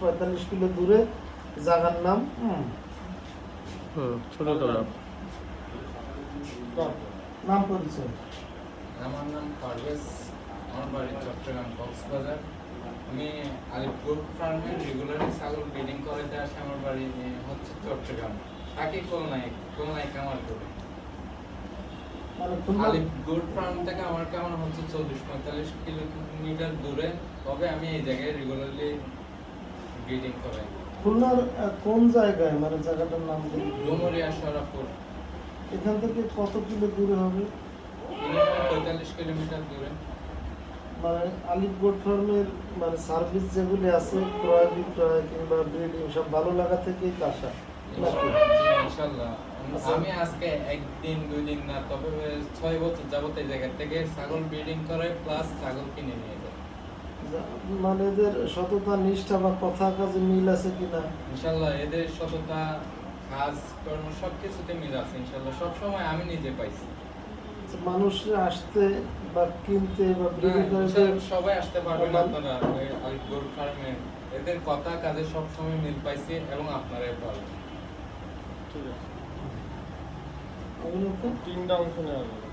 45 kilo দূরে জায়গার নাম ছোট দৌড়া। নাম পরিচয়। আমার নাম পারভেজ, আমার বাড়ি চট্টগ্রাম কক্সবাজার। আমি আলিপুর ফার্মে রেগুলারলি ছাগল ব্রিডিং করাতে আসি। আমার বাড়ি হচ্ছে চট্টগ্রাম, থাকি খুলনায় কামার করে। আলিপুর ফার্ম থেকে আমার কামার হচ্ছে 40-45 কিলোমিটার দূরে, তবে আমি এই জায়গায় রেগুলারলি ব্রিডিং করাই। খুলনার কোন জায়গায়, মানে জায়গাটার নাম কি? ডুমুরিয়া সরাপুর। এখান থেকে কত কিলো দূরে হবে? 45 কিলোমিটার দূরে। মানে আলিপুর ফার্মের মানে সার্ভিস যেগুলি আছে, ক্রয় বিক্রয় কিংবা ব্রিডিং সব ভালো লাগা থেকেই আসা নাকি? ইনশাআল্লাহ। আমি আজকে একদিন দুই দিন না, তবে 6 বছর যাবত এই জায়গা থেকে ছাগল ব্রিডিং করে প্লাস ছাগল কিনে নিয়ে যায়। মানে এদের সততা, নিষ্ঠা বা কথা কাজে মিল আছে কিনা? ইনশাআল্লাহ এদের সততা, কাজ কর্ম সবকিছুতে মিল আছে ইনশাআল্লাহ। সবসময় আমি নিজে পাইছি। মানুষ আসতে বা কিনতে বা ব্রিডিং করতে সবাই আসতে পারবেন আপনারা আলিপুর ফার্মে। এদের কথা কাজে সবসময় মিল পাইছি এবং আপনারাই পাবেন। ঠিক আছে। আমি তো 3টা অংশ নেওয়া যাবে।